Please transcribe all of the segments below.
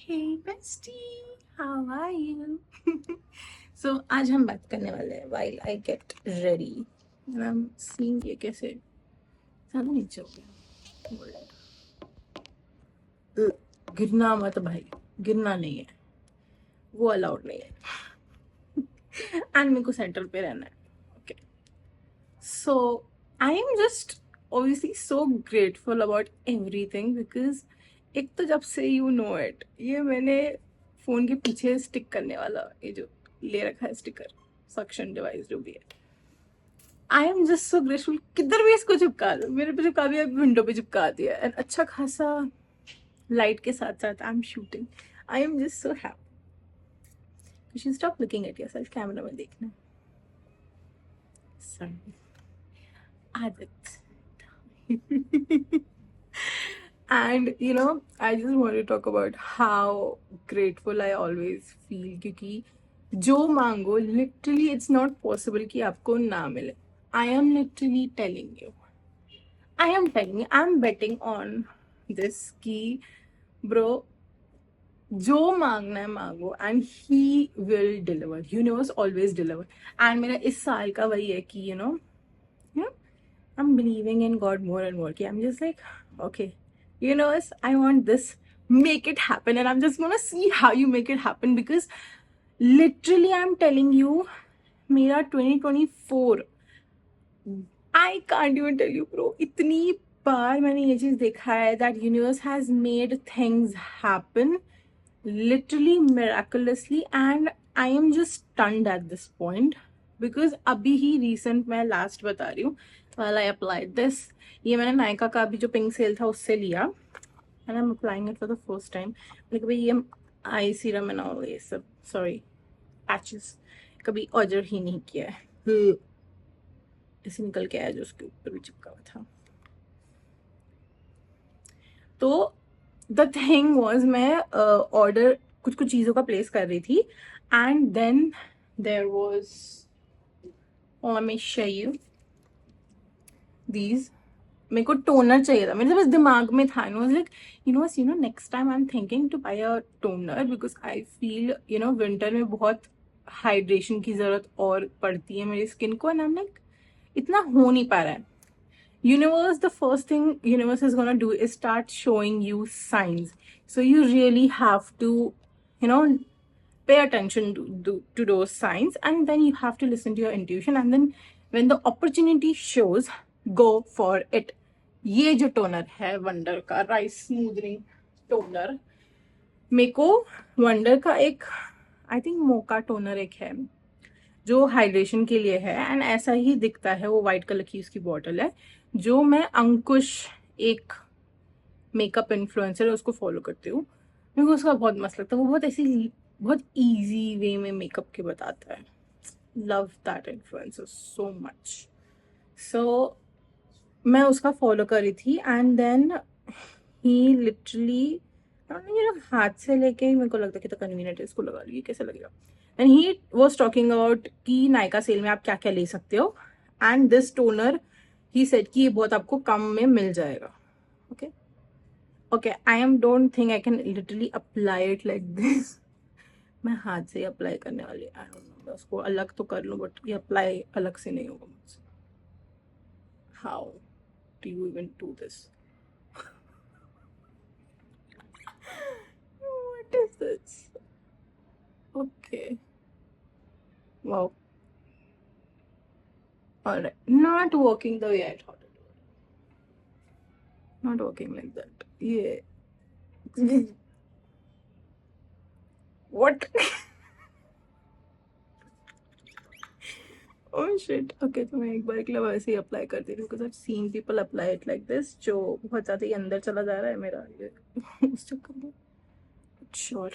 Hey bestie, how are you? So आज हम बात करने वाले हैं while I get ready and I'm seeing ये कैसे ज़्यादा नीचे हो गया Hold. गिरना मत भाई, गिरना नहीं है, वो अलाउड नहीं है एंड मेरे को सेंटर पे रहना है. Okay, so I am just obviously so grateful about everything because एक तो जब से you know it, ये मैंने फोन के पीछे स्टिक करने वाला ये जो ले रखा है स्टिकर, सक्शन डिवाइस जो भी है, I am just so grateful. किधर भी इसको चिपका दो, मेरे पे चिपका दिया, विंडो पे चिपका दिया एंड अच्छा खासा लाइट के साथ साथ I am shooting. I am just so happy. You stop looking at yourself, camera में देखना. सॉरी, आदत. And I just want to talk about how grateful I always feel क्योंकि जो मांगो literally it's not possible कि आपको ना मिले. I am literally telling you. I'm betting on this कि bro जो मांगना है मांगो and he will deliver. Universe always deliver. And मेरा इस साल का वही है कि you know I'm believing in God more and more. I'm just like, okay, universe, I want this. Make it happen. And I'm just gonna see how you make it happen because literally I'm telling you, मेरा 2024, I can't even tell you, bro. इतनी बार मैंने ये चीज देखा है that universe has made things happen literally miraculously and I am just stunned at this point because अभी ही recent मैं last बता रही हूँ while I applied this, ये मैंने नायका का अभी जो पिंक सेल था उससे लिया and I'm applying it for the first time. like भाई ये आई सीरम एंड ऑल ये सब सॉरी पैचेस कभी ऑर्डर ही नहीं किया है. ऐसे निकल के आया जो उसके ऊपर भी चिपका हुआ था. तो द थिंग वॉज मैं ऑर्डर कुछ कुछ चीज़ों का प्लेस कर रही थी and then there was these. मेरे को टोनर चाहिए था, मेरे बस दिमाग में था. Like next time I am thinking to buy a toner because I feel winter में बहुत हाइड्रेशन की जरूरत और पड़ती है मेरी स्किन को एंड आई एम लाइक इतना हो नहीं पा रहा है. Universe, the first thing universe is going to do is start showing you signs, so you really have to you know pay attention to those signs and then you have to listen to your intuition and then when the opportunity shows, go for it. ये जो toner है wonder का rice smoothening toner, मेरे को wonder का एक I think mocha toner एक है जो हाइड्रेशन के लिए है एंड ऐसा ही दिखता है, वो व्हाइट कलर की उसकी बॉटल है. जो मैं अंकुश एक मेकअप इन्फ्लुएंसर है उसको फॉलो करती हूँ, मेरे को उसका बहुत मस्त लगता है. वो बहुत ऐसी बहुत इजी वे में मेकअप के बताता है. Love that influencer so much. So मैं उसका फॉलो कर रही थी एंड देन ही लिटरली हाथ से लेके ही मेरे को लगता है कितना कन्वीनियंट है, इसको लगा ली कैसे लगेगा. And he was talking about कि नायका सेल में आप क्या क्या ले सकते हो and this toner he said कि ये बहुत आपको कम में मिल जाएगा. Okay okay I am don't think I can literally apply it like this. मैं हाथ से ही अप्लाई करने वाली. आई डोंट नो, मैं उसको अलग तो कर लूँ बट ये अप्लाई अलग से नहीं होगा मुझसे. How do you even do this? What is this? Okay. Wow. Alright. Not working the way I thought it would. Not working like that. Yeah. What? Oh shit. Okay, तो मैं एक बार के लिए वैसे ही अप्लाई कर दे रही हूँ because I've seen people apply it like this जो बहुत ज़्यादा ही अंदर चला जा रहा है मेरा ये उस चक्कर में. Sure.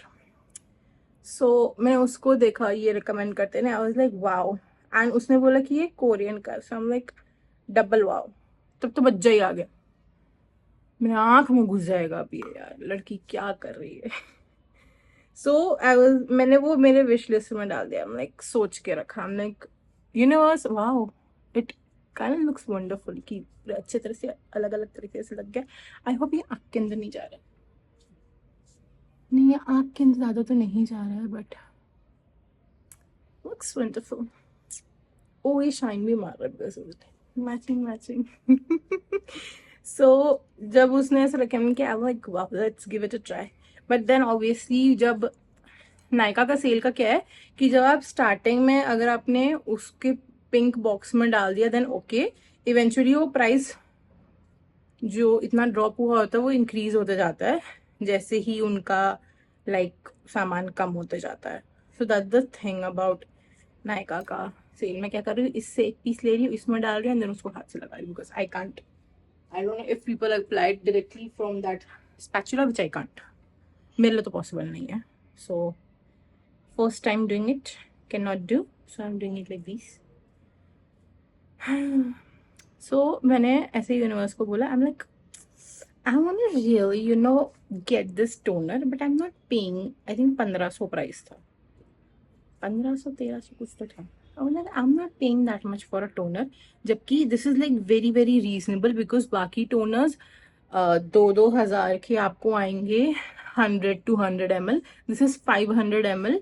So मैंने उसको देखा ये रिकमेंड करते ना, I was like wow. And उसने बोला कि ये कोरियन का है. So I'm like डबल वाव. तब तो बच्चा ही आ गया, मेरे आंख में घुस जाएगा अभी ये यार लड़की क्या कर रही है. सो मैंने वो मेरे विश लिस्ट में डाल दिया. लाइक सोच के रखा. Like universe wow it kind looks wonderful कि अच्छे तरह से अलग अलग तरीके से लग गया. आई होप ये आँख के अंदर नहीं जा रहा. नहीं, ये आँख के ज़्यादा तो नहीं जा रहा है, बट looks wonderful. ओ ये शाइन भी मार रहा है बिकॉज मैचिंग मैचिंग सो जब उसने ऐसा रिकमेंड किया, I like wow let's give it a try. But then obviously जब नायका का सेल का क्या है कि जब आप स्टार्टिंग में अगर आपने उसके पिंक बॉक्स में डाल दिया देन ओके, इवेंचुअली वो प्राइस जो इतना ड्रॉप हुआ होता है वो इंक्रीज होते जाता है जैसे ही उनका लाइक सामान कम होते जाता है. So that the thing about Nykaa का सेल. मैं क्या कर रही हूँ, इससे एक पीस ले रही हूँ, इसमें डाल रही हूँ, देन उसको हाथ से लगा रही हूँ because I don't know if people apply directly from that spatula which I can't. मेरे लिए तो पॉसिबल नहीं है. So first time doing it, can not do, so I am doing it like this. So मैंने ऐसे universe को बोला, I am like I want to really, get this toner, but I'm not paying. I think 1500 price था, 1500 1300 कुछ तो था. I was like, I'm not paying that much for a toner. जबकि this is like very very reasonable because बाकी toners 2-2 हज़ार के आपको आएंगे 100-200 ml. This is 500 ml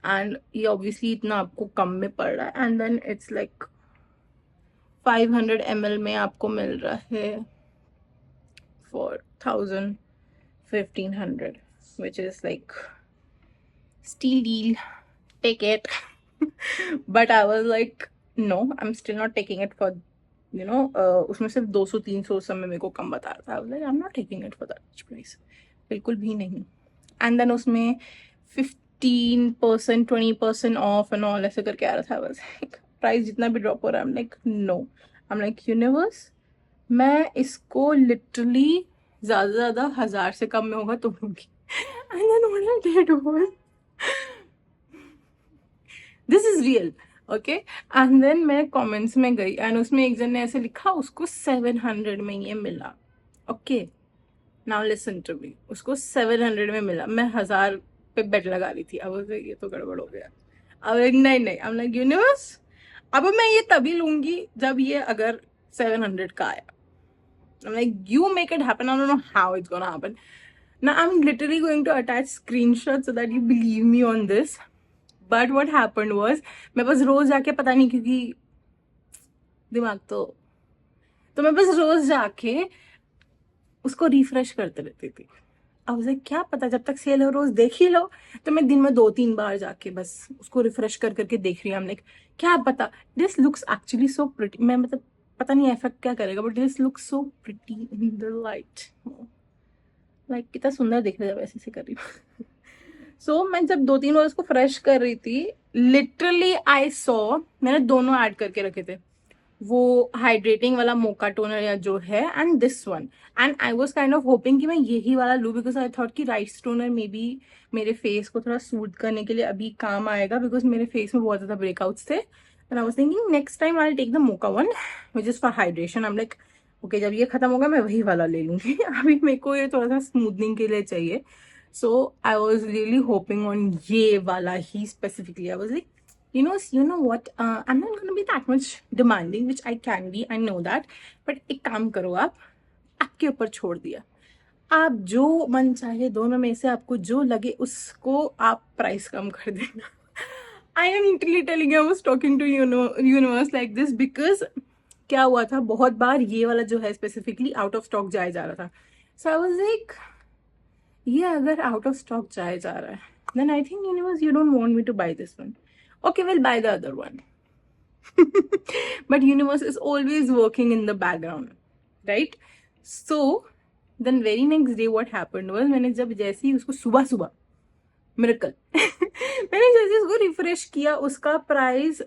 and ये obviously इतना आपको कम में पड़ रहा है. And then it's like 500 ml में आपको मिल रहा है for 1,000-1,500, which is like steal deal, take it. But I was like, no, I'm still not taking it for उसमें सिर्फ 200-300 उस समय मेरे को कम बता रहा था. I was like, I'm not taking it for that much price, बिल्कुल भी नहीं. And then उसमें 15% 20% ऑफ एंड ऑल ऐसे करके आ रहा था. I was like, प्राइस जितना भी ड्रॉप हो रहा है, I'm like, no. I'm like, universe, मैं इसको लिटरली ज्यादा से ज्यादा 1000 से कम में होगा तो लूंगी. And then what I did was, this is real, okay. And then मैं कमेंट्स में गई एंड उसमें एक जन ने ऐसे लिखा उसको 700 में ये मिला. Okay, now listen to me, उसको 700 में मिला. मैं 1000 पे बेट लगा रही थी. अब ये तो गड़बड़ हो गया. अब नहीं नहीं, आई एम लाइक यूनिवर्स, अब मैं ये तभी लूंगी जब ये अगर 700 का आया. I'm like, you make it happen. I don't know how it's gonna happen. Now I'm literally going to attach screenshots so that you believe me on this. But what happened was, मैं बस रोज जाके, पता नहीं क्योंकि दिमाग तो मैं बस रोज जाके उसको रिफ्रेश करते रहती थी. अब उसे क्या पता, जब तक सेल हो रोज देख ही लो. तो मैं दिन में 2-3 बार जाके बस उसको रिफ्रेश कर करके देख रही हूँ. लाइक क्या पता, this looks actually so pretty. मैं मतलब पता नहीं इफेक्ट क्या करेगा, but this looks so pretty in the light. Like कितना सुंदर दिख रहा है जब ऐसे से कर रही हूँ. सो मैं जब 2-3 बार उसको फ्रेश कर रही थी, लिटरली आई सॉ, मैंने दोनों ऐड करके रखे थे, वो हाइड्रेटिंग वाला मोका टोनर या जो है and this one. And I was kind of hopping कि मैं यही वाला लूँ बिकॉज आई थॉट कि राइस टोनर मे बी मेरे फेस को थोड़ा सूट करने के लिए अभी काम आएगा बिकॉज मेरे फेस में बहुत ज़्यादा ब्रेकआउट्स थे. And I was thinking next time I take the mocha one which is for hydration. I am like okay, जब ये खत्म होगा मैं वही वाला ले लूँगी. अभी मेरे को ये थोड़ा सा स्मूथनिंग के लिए चाहिए. So I was really hoping on ये वाला ही specifically. I was like, you know what, I'm not going to be that much demanding, which I can be, I know that, but एक काम करो, आप आपके ऊपर छोड़ दिया. आप जो मन चाहे दोनों में से आपको जो लगे उसको आप प्राइस कम कर देना. I am literally telling you, I was talking to universe like this because क्या हुआ था, बहुत बार ये वाला जो है स्पेसिफिकली आउट ऑफ स्टॉक जाया जा रहा था. So I was like, ये अगर आउट ऑफ स्टॉक जाया जा रहा है, then I think universe, you don't want me to buy this one. Okay, we'll buy the other one. But universe is always working in the background, right? So then very next day what happened was, मैंने जब जैसे ही उसको सुबह miracle मैंने जैसे उसको refresh किया, उसका प्राइस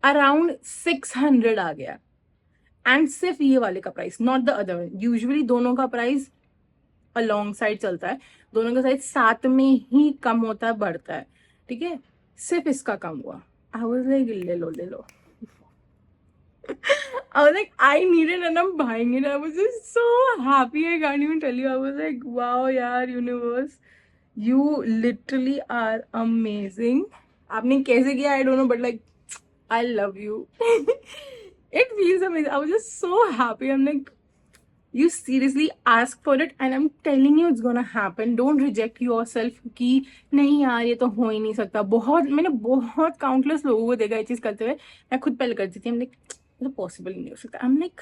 अराउंड 600 आ गया. एंड सिर्फ ये वाले का price, not the other one. Usually दोनों का प्राइस अलॉन्ग साइड चलता है, दोनों का साइज साथ में ही कम होता है, बढ़ता है, ठीक है. सिर्फ इसका कम हुआ. आई वाज लाइक ले लो. I was like, I need it and I'm buying it. I was just so happy. I can't even tell you. I was like, wow, yaar, universe, you literally are amazing. आपने कैसे किया I don't know, but like, I love you. It feels amazing. I was just so happy. I'm like, You seriously ask for it and I'm telling you it's gonna happen. Don't reject yourself कि नहीं यार ये तो हो ही नहीं सकता. मैंने बहुत काउंटलेस लोगों को देखा ये चीज करते हुए. मैं खुद पहले करती थी. I'm like ये तो पॉसिबल नहीं हो सकता. I'm like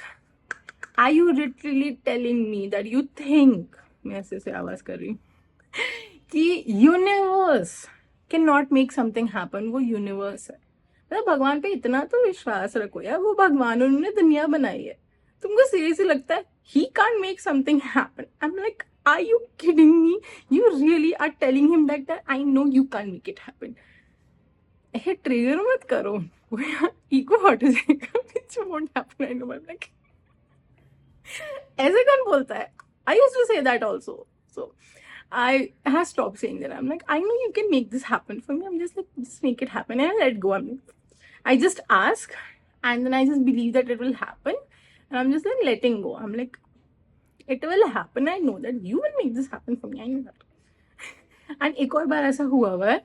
are you literally telling me that you think, मैं ऐसे से आवाज कर रही हूँ कि universe can not make something happen. वो यूनिवर्स है. मतलब भगवान पे इतना तो विश्वास रखो यार. वो भगवान, उन्होंने दुनिया बनाई है. तुमको सीरियसली लगता है he can't make something happen? I am like are you kidding me? You really are telling him that I know you can't make it happen. ऐसे ट्रिगर मत करो. ईगो हर्ट हो जाएगा. It won't happen. I know. I am like ऐसे कौन बोलता है? I used to say that also. So I have stopped saying that. I'm like, I know you can make this happen for me. I'm just like, just make it happen and I let go. I just ask and then I just believe that it will happen. And I'm just like letting go. I'm like, it will happen. I know that you will make this happen for me. I know that. And एक और बार ऐसा हुआ है.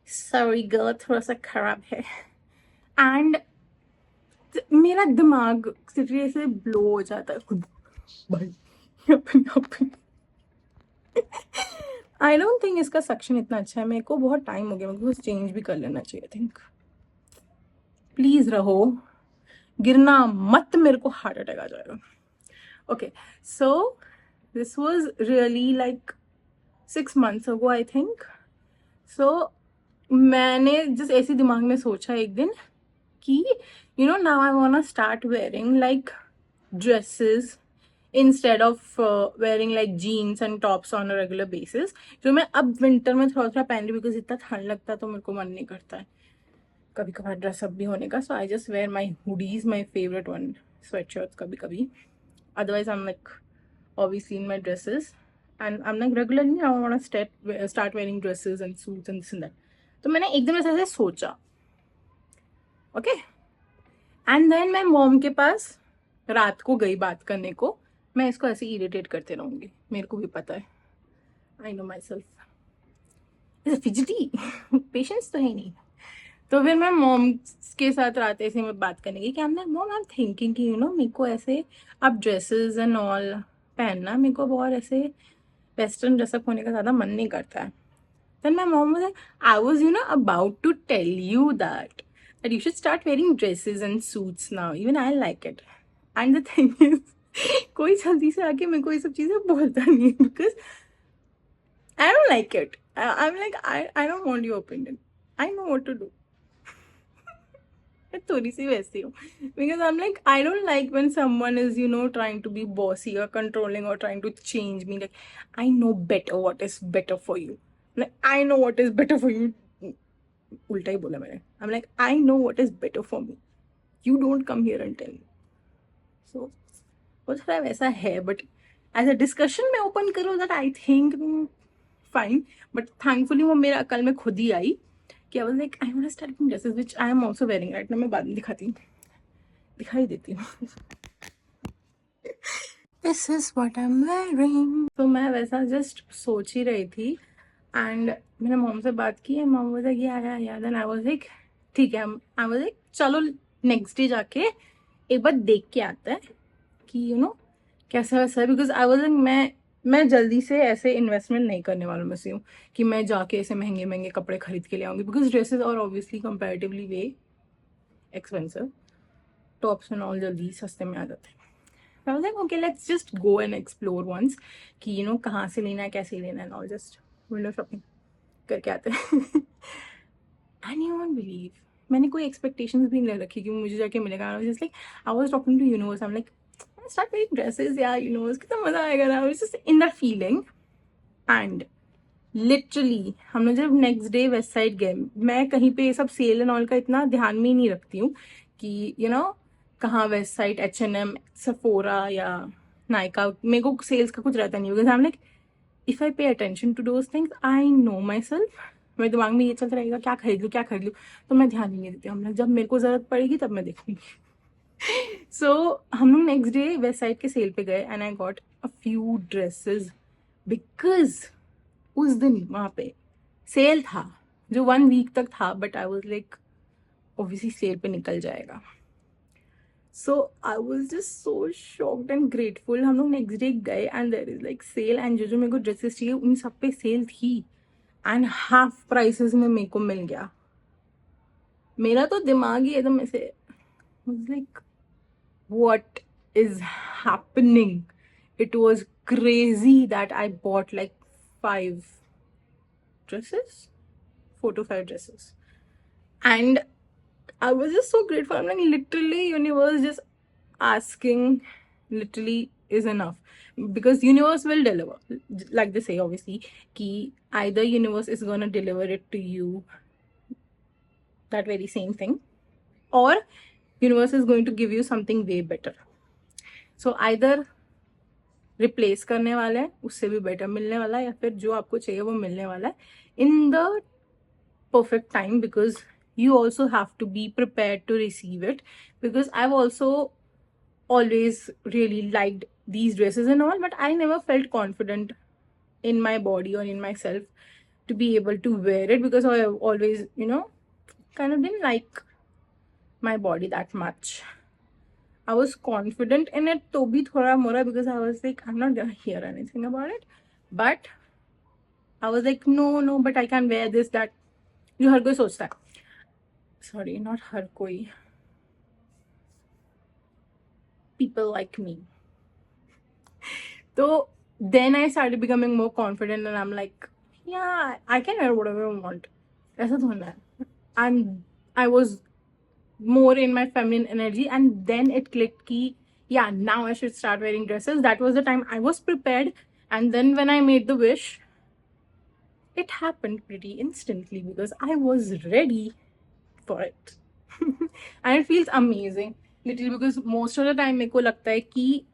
Sorry girl, थोड़ा सा खराब है. And मेरा दिमाग सीरियसली ब्लो हो जाता है. भाई आई डोंट थिंक इसका सक्शन इतना अच्छा है. मेरे को बहुत टाइम हो गया. मेरे को चेंज भी कर लेना चाहिए. थिंक प्लीज रहो. गिरना मत, मेरे को हार्ट अटैक आ जाएगा. Okay, so this was really like 6 months ago I think. So मैंने जस्ट ऐसे दिमाग में सोचा एक दिन कि you know now I want to start wearing like dresses instead of wearing like jeans and tops on a regular basis. जो मैं अब विंटर में थोड़ा थोड़ा पहन रही हूँ बिकॉज इतना ठंड लगता है तो मेरे को मन नहीं करता है कभी कभार ड्रेसअप भी होने का. So I just wear my hoodies, my favourite one, sweatshirts कभी कभी. Otherwise I am like obviously in my dresses and I'm like regularly I want to start wearing dresses and suits and this and that. तो मैंने एकदम ऐसे सोचा. Okay, and then मैं mom के पास रात को गई बात करने को. मैं इसको ऐसे इरिटेट करते रहूंगी, मेरे को भी पता है. आई know my self fidgety. Patience तो है नहीं. तो फिर मैं मॉम के साथ रात ऐसे में बात करने की कि हम मॉम आई एम थिंकिंग कि यू नो मेरे को ऐसे अब ड्रेसेस एंड ऑल पहनना मेरे को बहुत ऐसे वेस्टर्न ड्रेसअप होने का ज़्यादा मन नहीं करता है. Then my mom was I was you know about to tell you that you should start wearing dresses and suits now. Even I like it. And the thing is, कोई जल्दी से आके मेरे को ये सब चीजें बोलता नहीं है because I don't like it. I'm like I don't want your opinion. I know what to do. मैं थोड़ी सी वैसी हूँ because I'm like I don't like when someone is you know trying to be bossy or controlling or trying to change me. Like I know better what is better for you. Like I know what is better for you. उल्टा ही बोला मैंने. I'm like I know what is better for me. You don't come here and tell me. So वो थोड़ा वैसा है but as a discussion में open करो that I think fine. But thankfully वो मेरे अकल में खुद ही आई कि I was like I want to start dresses which I am also wearing right now. मैं बाद में दिखाई देती हूँ. This is what I am wearing. तो मैं वैसा जस्ट सोच ही रही थी एंड मैंने मॉम से बात की एंड मॉम वाज लाइक या देन आई वाज लाइक ठीक है. आई वाज लाइक चलो नेक्स्ट डे जाके एक बार देख के आता है कि यू नो कैसा वैसा है. बिकॉज आई वाज लाइक मैं जल्दी से ऐसे इन्वेस्टमेंट नहीं करने वालों में से हूँ कि मैं जाके ऐसे महंगे महंगे कपड़े खरीद के ले आऊँगी बिकॉज ड्रेसेस और obviously comparatively way expensive. Tops and all जल्दी सस्ते में आ जाते हैं. I was like okay let's just go and explore once कि यू नो कहाँ से लेना है कैसे लेना है. ऑल जस्ट विंडो शॉपिंग करके आते हैं. एंड यू वोंट बिलीव मैंने कोई एक्सपेक्टेशंस भी नहीं रखी कि मुझे जाके मिलेगा. Just like I was talking to universe. I am like start wearing dresses यार यूनिवर्स कितना मजा आएगा ना. Just in that feeling. And literally हम लोग जब नेक्स्ट डे वेस्ट साइड गए, मैं कहीं पे ये सब सेल एंड ऑल का इतना ध्यान में ही नहीं रखती हूँ कि यू नो कहाँ वेस्ट साइड H&M सफोरा या नायका मेरे को सेल्स का कुछ रहता नहीं. Because I am like if I pay attention to those things I know myself. मेरे दिमाग में ये चलता रहेगा क्या खरीद लूँ तो मैं ध्यान ही नहीं देती. हम लोग जब मेरे को जरूरत पड़ेगी तब मैं देखूंगी. सो हम लोग नेक्स्ट डे वेस्ट साइड के सेल पे गए and I got a few dresses because उस दिन वहाँ पे सेल था जो 1 week तक था. But I was like obviously sale पे निकल जाएगा. So I was just so shocked and grateful. हम लोग नेक्स्ट डे गए and there is like sale, and जो जो मेरे को ड्रेसेस चाहिए उन सब पे सेल थी एंड हाफ प्राइसेस में मेरे को मिल गया. मेरा तो दिमाग ही एकदम ऐसे like what is happening. It was crazy that I bought like 5 dresses, 4 to 5 dresses, and I was just so grateful. I'm like, literally universe just asking literally is enough, because universe will deliver, like they say obviously, ki either universe is gonna deliver it to you, that very same thing, or universe is going to give you something way better. So either replace करने वाला है, उससे भी better मिलने वाला है, या फिर जो आपको चाहिए वो मिलने वाला है in the perfect time, because you also have to be prepared to receive it, because I've also always really liked these dresses and all, but I never felt confident in my body or in myself to be able to wear it, because I always, kind of didn't like my body that much. I was confident in it to bhi thoda mora, because I was like, I'm not gonna hear anything about it, but I was like, no, but I can wear this, that. जो हर कोई सोचता है, sorry, not हर कोई, people like me. So then I started becoming more confident and I'm like, yeah, I can wear whatever I want. ऐसा थोड़ा है. And I was more in my feminine energy, and then it clicked ki, yeah, now I should start wearing dresses. That was the time I was prepared, and then when I made the wish, it happened pretty instantly because I was ready for it. And it feels amazing literally, because most of the time मेरे को लगता है कि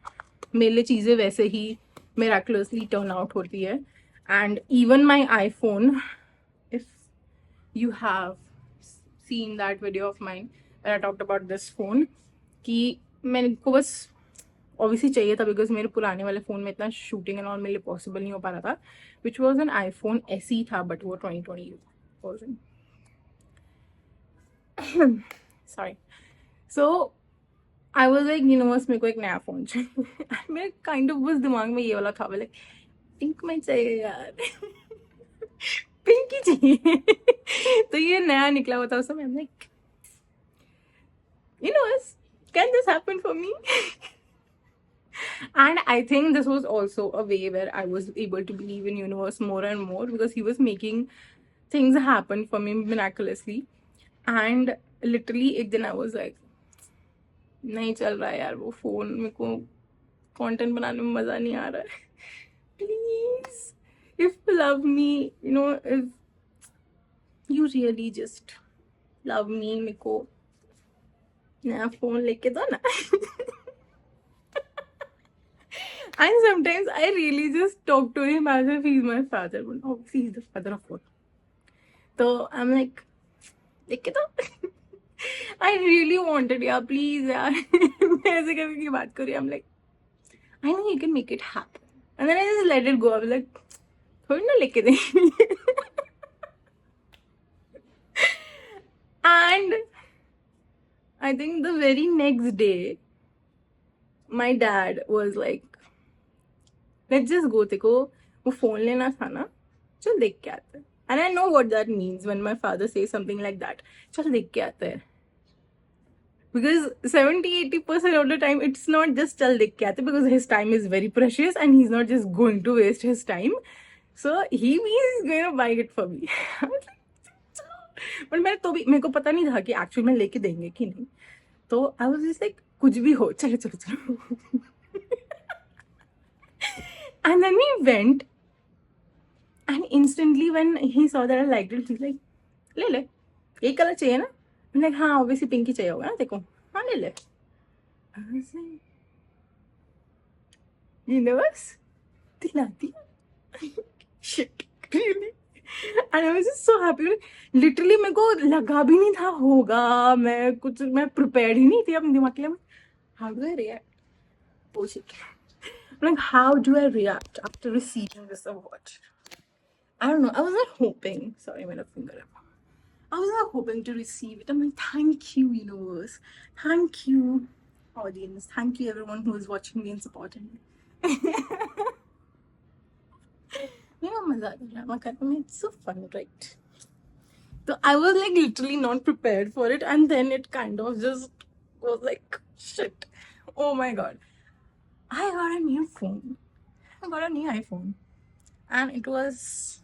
मेरे लिए चीज़ें वैसे ही miraculously turn out होती है. And even my iPhone, if you have seen that video of mine where I talked about this phone, कि मेरे को बस obviously चाहिए था, because मेरे पुराने वाले फ़ोन में इतना शूटिंग एंड ऑल मेरे लिए पॉसिबल नहीं हो पा रहा था, which was an iPhone SE था, but वो 2020 version. Sorry. So I was like, universe, मेरे को एक नया फ़ोन चाहिए. मेरे काइंड ऑफ बस दिमाग में ये वाला था, लाइक पिंक में चाहिए यार. पिंक ही चाहिए. तो ये नया निकला हुआ था उस समय. I'm like, universe, can this happen for me? And I think this was also a way where I was able to believe in universe more and more, because he was making things happen for me miraculously. And literally एक दिन I was like, नहीं चल रहा है यार वो phone, मेरे को कंटेंट बनाने में मजा नहीं आ रहा है. Please, if you love me, if you really just love me, मेरे को नया फोन लेके दो ना. And sometimes I really just talk to him as if he's my father, but obviously he's the father of all. So I'm like, लेके दो. I really wanted, yeah, please, यार. मैं ऐसे कभी की बात करी, I'm like, I know you can make it happen. And then I just let it go. I was like, थोड़ी ना लेके देंगे. And I think the very next day, my dad was like, let's just go. तेको वो phone लेना था ना, चल देख के आते हैं. And I know what that means when my father says something like that. चल देख के आते हैं. Because 70-80% of the time, it's not just chal dekh ke aate, because his time is very precious and he's not just going to waste his time. So he means he's going to buy it for me. But मैं तो भी, मेरे को पता नहीं था कि actually में लेके देंगे कि नहीं. तो I was just like, कुछ भी हो, चलो चलो चलो. And then we went, and instantly when he saw that I liked it, he's like, ले ले, ये कलर चाहिए ना. I'm like, हाँ obviously पिंक ही चाहिए होगा ना, देखो, हाँ ले ले. I was like, universe, दिला दिया. Shit, really? And I was just so happy. Literally मेरे को लगा भी नहीं था होगा, मैं prepared ही नहीं थी अपने दिमाग के लिए. How do I react? Oh shit. I'm like, how do I react after receiving this award? I don't know. I was not hoping. Sorry, my finger up. I was not hoping to receive it. I'm like, thank you, universe. Thank you. audience. Thank you everyone who is watching me and supporting me. You know, मजा आता है drama करने में. It's so fun, right? So I was like literally not prepared for it, and then it kind of just was like shit. Oh my god. I got a new phone. I got a new iPhone. And it was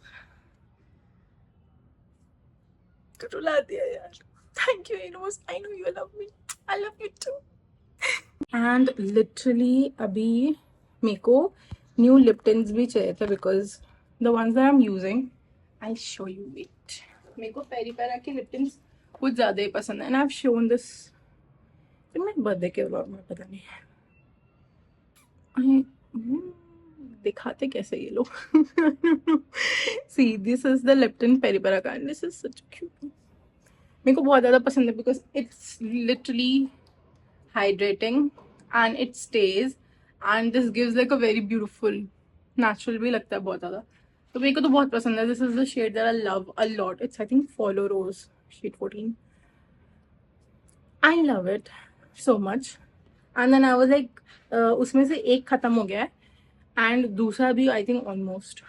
रुला दिया यार. Thank you, Enos. I know you love me. I love you too. And literally अभी मेरे को new lip tints भी चाहिए थे because the ones that I'm using, I'll show you it. मेरे को पेरी पैरा के lip tints कुछ ज़्यादा ही पसंद है. And I've shown this फिर मैं बर्थडे के व्लॉग में पता नहीं दिखाते कैसे ये लोग. See, this is the Lipton Peri Pera kind. This is such cute. मेरे को बहुत ज़्यादा पसंद है because it's literally hydrating and it stays and this gives like a very beautiful natural भी लगता है बहुत ज़्यादा. तो मेरे को तो बहुत पसंद है. This is the shade that I love a lot. It's I think Follow Rose shade 14. I love it so much. And then I was like उसमें से एक ख़त्म हो गया है and दूसरा भी I think almost.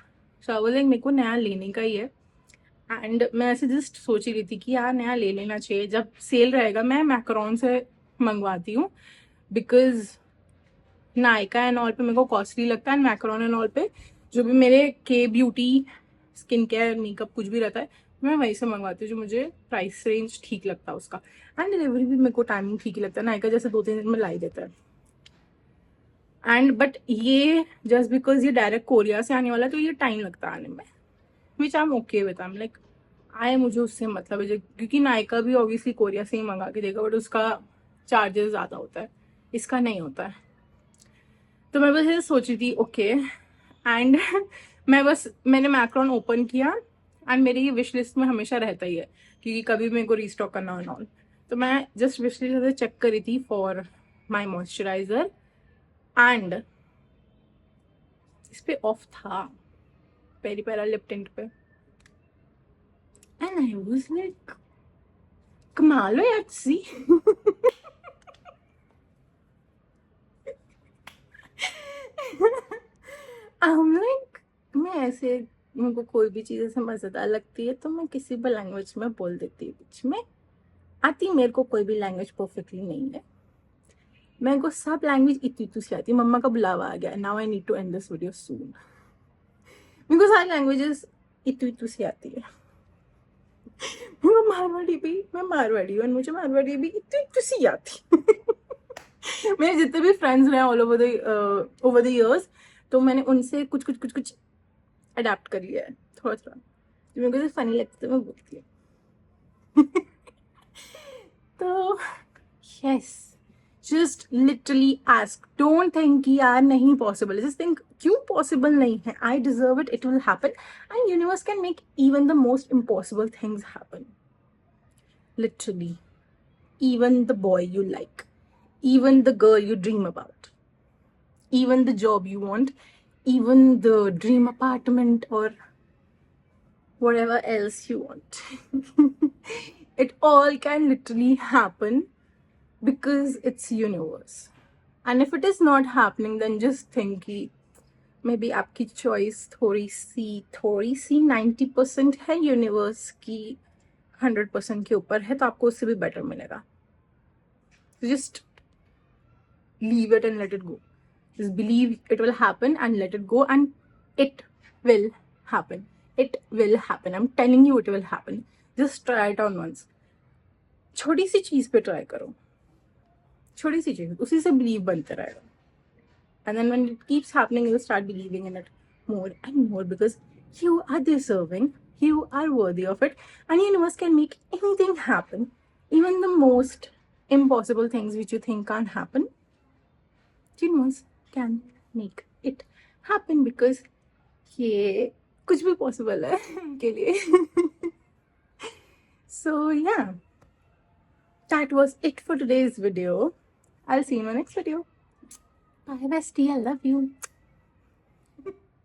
So I was like मेरे को नया लेने का ही है. एंड मैं ऐसे जस्ट सोच ही रही थी कि यार नया ले लेना चाहिए. जब सेल रहेगा मैं मैकरॉन से मंगवाती हूँ बिकॉज नायका एंड ऑल पे मेरे को कॉस्टली लगता है. एंड मैकरॉन एंड ऑल पे जो भी मेरे के ब्यूटी स्किन केयर मेकअप कुछ भी रहता है मैं वहीं से मंगवाती हूँ जो मुझे प्राइस रेंज ठीक लगता है उसका. एंड डिलीवरी भी मेरे को टाइमिंग ठीक ही लगता है. नायका जैसे 2-3 दिन में ला ही देता है. एंड बट ये जस्ट बिकॉज ये डायरेक्ट कोरिया से आने वाला है तो ये टाइम लगता है आने में. Which I am okay with. I am like मुझे उससे मतलब है क्योंकि नायका भी ऑब्वियसली कोरिया से ही मंगा के देगा बट उसका चार्जेस ज़्यादा होता है. इसका नहीं होता है. तो मैं बस ये सोच रही थी ओके. एंड मैंने मैक्रॉन ओपन किया एंड मेरी ये विश लिस्ट में हमेशा रहता ही है क्योंकि कभी मेरे को रीस्टॉक करना हो ऑल. तो मैं जस्ट विश लिस्ट चेक करी थी फॉर माई मॉइस्चराइजर एंड इस पे ऑफ था पेरी पैरा लिप टिंट पे. And I was like, कमाल हो यार सी. I'm like, मैं ऐसे मेरे को कोई भी चीज़ ऐसे मज़ेदार लगती है तो मैं किसी भी लैंग्वेज में बोल देती हूँ. बीच में आती मेरे को कोई भी लैंग्वेज परफेक्टली नहीं है. मेरे को सब लैंग्वेज इतनी सी आती है. मम्मा का बुलावा आ गया. Now I need to end this video soon. मेरे को सारी लैंग्वेजेस इतनी सी आती है. मैं मारवाड़ी हूँ. मुझे मारवाड़ी भी इतनी सी आती. मेरे जितने भी फ्रेंड्स रहे ऑल ओवर द इयर्स तो मैंने उनसे कुछ अडेप्ट कर लिया है थोड़ा थोड़ा. जो मेरे को फनी लगता है मैं बोलती हूँ. तो yes just literally ask. Don't think कि यार नहीं पॉसिबल. जस्ट थिंक क्यों पॉसिबल नहीं है. I deserve it. It will happen and universe can make even the most impossible things happen. Literally even the boy you like, even the girl you dream about, even the job you want, even the dream apartment or whatever else you want. It all can literally happen because it's universe. And if it is not happening then just think कि maybe आपकी choice थोड़ी सी 90% है universe की 100% के ऊपर है तो आपको उससे भी बेटर मिलेगा. So just leave it and let it go. Just believe it will happen and let it go and it will happen. It will happen. I'm telling you it will happen. Just try it on once. छोटी सी चीज पे try करो. छोटी सी चीज उसी से believe बनते रहेगा. And then when it keeps happening you start believing in it more and more because you are deserving. You are worthy of it. And universe can make anything happen. Even the most impossible things which you think can't happen, universe can make it happen because ये कुछ भी possible है उनके लिए. So yeah, that was it for today's video. I'll see you in my next video. Bye bestie, I love you.